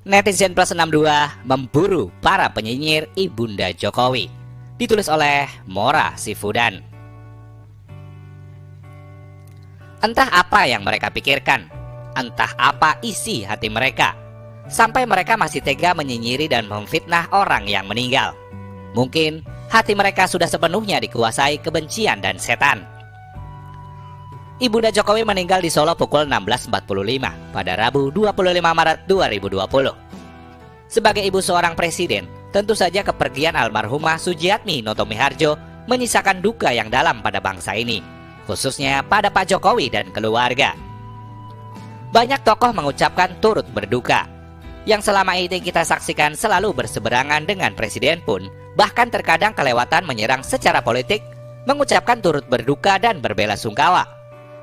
Netizen Plus 62 memburu para penyinyir Ibunda Jokowi. Ditulis oleh Mora Sifudan. Entah apa yang mereka pikirkan, entah apa isi hati mereka, sampai mereka masih tega menyinyiri dan memfitnah orang yang meninggal. Mungkin hati mereka sudah sepenuhnya dikuasai kebencian dan setan. Ibunda Jokowi meninggal di Solo pukul 16.45 pada Rabu 25 Maret 2020. Sebagai ibu seorang presiden, tentu saja kepergian almarhumah Sujiatmi Notomiharjo menyisakan duka yang dalam pada bangsa ini, khususnya pada Pak Jokowi dan keluarga. Banyak tokoh mengucapkan turut berduka. Yang selama ini kita saksikan selalu berseberangan dengan presiden pun, bahkan terkadang kelewatan menyerang secara politik, mengucapkan turut berduka dan berbelasungkawa.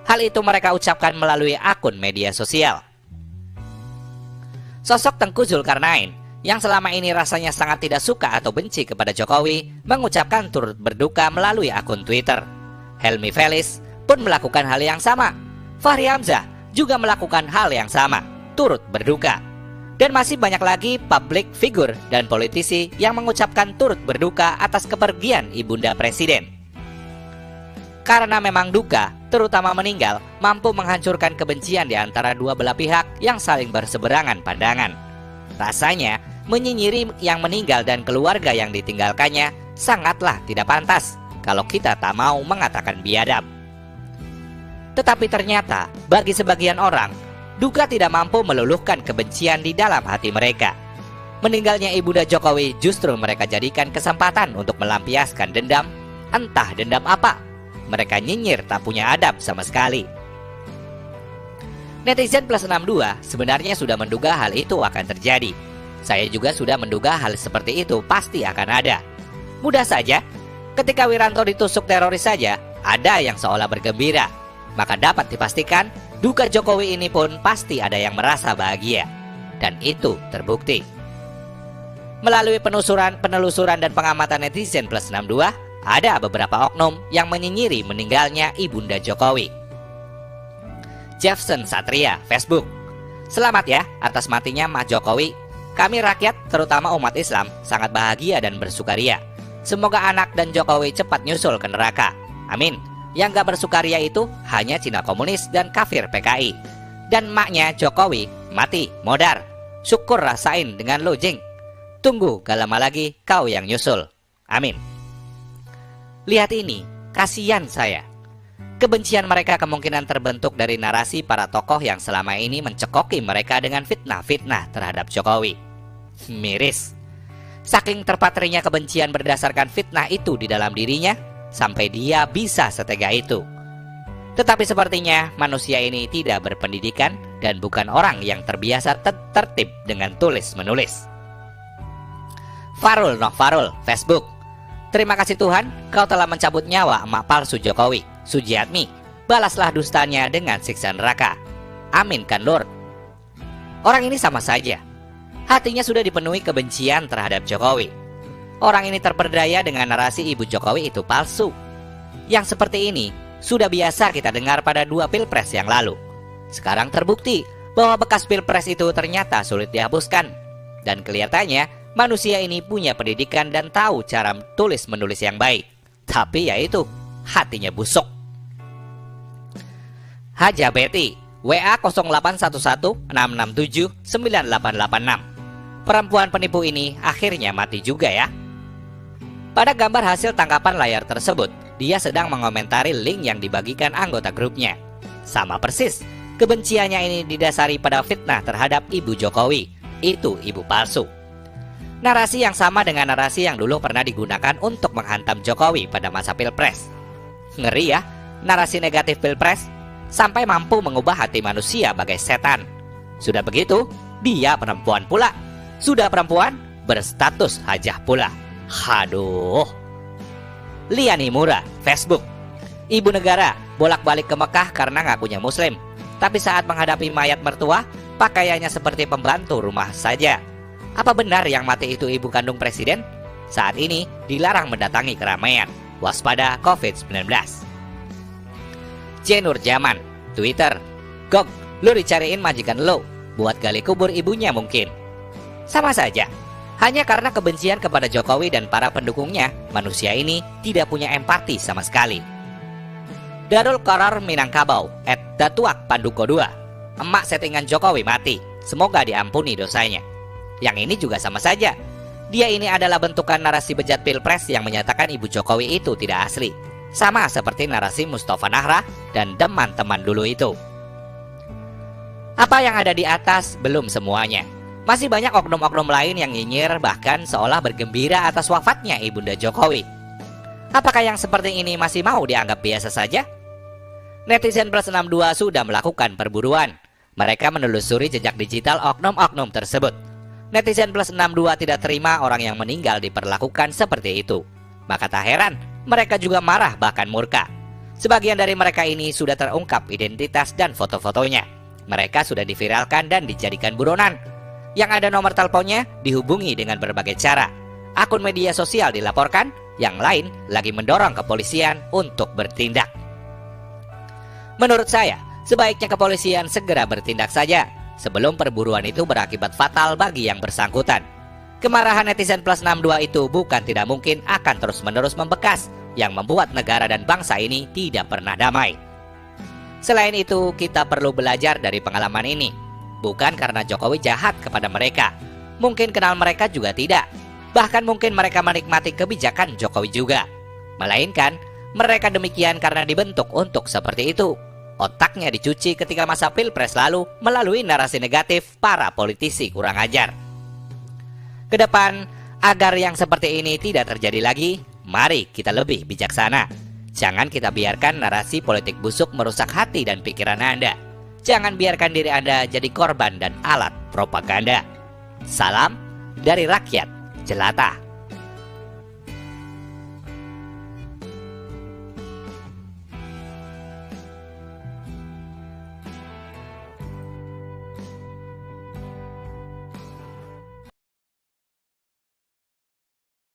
Hal itu mereka ucapkan melalui akun media sosial. Sosok Tengku Zulkarnain yang selama ini rasanya sangat tidak suka atau benci kepada Jokowi mengucapkan turut berduka melalui akun Twitter. Helmi Felis pun melakukan hal yang sama. Fahri Hamzah juga melakukan hal yang sama, turut berduka. Dan masih banyak lagi public figure dan politisi yang mengucapkan turut berduka atas kepergian Ibunda Presiden. Karena memang duka, terutama meninggal, mampu menghancurkan kebencian di antara dua belah pihak yang saling berseberangan pandangan. Rasanya, menyinyiri yang meninggal dan keluarga yang ditinggalkannya sangatlah tidak pantas kalau kita tak mau mengatakan biadab. Tetapi ternyata, bagi sebagian orang, duka tidak mampu meluluhkan kebencian di dalam hati mereka. Meninggalnya Ibunda Jokowi justru mereka jadikan kesempatan untuk melampiaskan dendam, entah dendam apa. Mereka nyinyir tak punya adab sama sekali. Netizen Plus 62 sebenarnya sudah menduga hal itu akan terjadi. Saya juga sudah menduga hal seperti itu pasti akan ada. Mudah saja, ketika Wiranto ditusuk teroris saja, ada yang seolah bergembira. Maka dapat dipastikan, duka Jokowi ini pun pasti ada yang merasa bahagia. Dan itu terbukti. Melalui penelusuran dan pengamatan netizen Plus 62, ada beberapa oknum yang menyinyiri meninggalnya Ibunda Jokowi. Jefferson Satria, Facebook. Selamat ya atas matinya Mas Jokowi. Kami rakyat, terutama umat Islam, sangat bahagia dan bersukaria. Semoga anak dan Jokowi cepat nyusul ke neraka. Amin. Yang gak bersukaria itu hanya Cina komunis dan kafir PKI. Dan maknya Jokowi mati, modar. Syukur rasain dengan lo, Jing. Tunggu gak lama lagi kau yang nyusul. Amin. Lihat ini, kasihan saya. Kebencian mereka kemungkinan terbentuk dari narasi para tokoh yang selama ini mencekoki mereka dengan fitnah-fitnah terhadap Jokowi. Miris. Saking terpatrinya kebencian berdasarkan fitnah itu di dalam dirinya, sampai dia bisa setega itu. Tetapi sepertinya manusia ini tidak berpendidikan dan bukan orang yang terbiasa tertib dengan tulis-menulis. Farul Farul, Facebook. Terima kasih Tuhan, kau telah mencabut nyawa emak palsu Jokowi, Sujiatmi. Balaslah dustanya dengan siksa neraka. Amin kan Lord. Orang ini sama saja. Hatinya sudah dipenuhi kebencian terhadap Jokowi. Orang ini terperdaya dengan narasi ibu Jokowi itu palsu. Yang seperti ini sudah biasa kita dengar pada 2 pilpres yang lalu. Sekarang terbukti bahwa bekas pilpres itu ternyata sulit dihapuskan. Dan kelihatannya manusia ini punya pendidikan dan tahu cara tulis-menulis yang baik. Tapi yaitu, hatinya busuk. Haja Betty, WA 0811-667-9886. Perempuan penipu ini akhirnya mati juga ya. Pada gambar hasil tangkapan layar tersebut, dia sedang mengomentari link yang dibagikan anggota grupnya. Sama persis, kebenciannya ini didasari pada fitnah terhadap ibu Jokowi. Itu ibu palsu. Narasi yang sama dengan narasi yang dulu pernah digunakan untuk menghantam Jokowi pada masa pilpres. Ngeri ya, narasi negatif pilpres sampai mampu mengubah hati manusia bagai setan. Sudah begitu, dia perempuan pula. Sudah perempuan, berstatus hajah pula. Haduh. Liani Mura, Facebook. Ibu negara bolak-balik ke Mekah karena ngakunya muslim. Tapi saat menghadapi mayat mertua, pakaiannya seperti pembantu rumah saja. Apa benar yang mati itu ibu kandung presiden? Saat ini dilarang mendatangi keramaian. Waspada COVID-19. Jenur Jaman, Twitter. Gok, lu dicariin majikan lo buat gali kubur ibunya mungkin. Sama saja. Hanya karena kebencian kepada Jokowi dan para pendukungnya, manusia ini tidak punya empati sama sekali. Darul Qarar Minangkabau @Datuak Panduko 2. Emak settingan Jokowi mati, semoga diampuni dosanya. Yang ini juga sama saja. Dia ini adalah bentukan narasi bejat Pilpres yang menyatakan Ibu Jokowi itu tidak asli. Sama seperti narasi Mustafa Nahra dan teman-teman dulu itu. Apa yang ada di atas belum semuanya. Masih banyak oknum-oknum lain yang nyinyir bahkan seolah bergembira atas wafatnya Ibunda Jokowi. Apakah yang seperti ini masih mau dianggap biasa saja? Netizen Plus 62 sudah melakukan perburuan. Mereka menelusuri jejak digital oknum-oknum tersebut. Netizen Plus 62 tidak terima orang yang meninggal diperlakukan seperti itu. Maka tak heran, mereka juga marah bahkan murka. Sebagian dari mereka ini sudah terungkap identitas dan foto-fotonya. Mereka sudah diviralkan dan dijadikan buronan. Yang ada nomor teleponnya dihubungi dengan berbagai cara. Akun media sosial dilaporkan, yang lain lagi mendorong kepolisian untuk bertindak. Menurut saya, sebaiknya kepolisian segera bertindak saja sebelum perburuan itu berakibat fatal bagi yang bersangkutan. Kemarahan netizen Plus 62 itu bukan tidak mungkin akan terus-menerus membekas yang membuat negara dan bangsa ini tidak pernah damai. Selain itu, kita perlu belajar dari pengalaman ini. Bukan karena Jokowi jahat kepada mereka. Mungkin kenal mereka juga tidak. Bahkan mungkin mereka menikmati kebijakan Jokowi juga. Melainkan, mereka demikian karena dibentuk untuk seperti itu. Otaknya dicuci ketika masa Pilpres lalu melalui narasi negatif para politisi kurang ajar. Kedepan, agar yang seperti ini tidak terjadi lagi, mari kita lebih bijaksana. Jangan kita biarkan narasi politik busuk merusak hati dan pikiran Anda. Jangan biarkan diri Anda jadi korban dan alat propaganda. Salam dari rakyat jelata.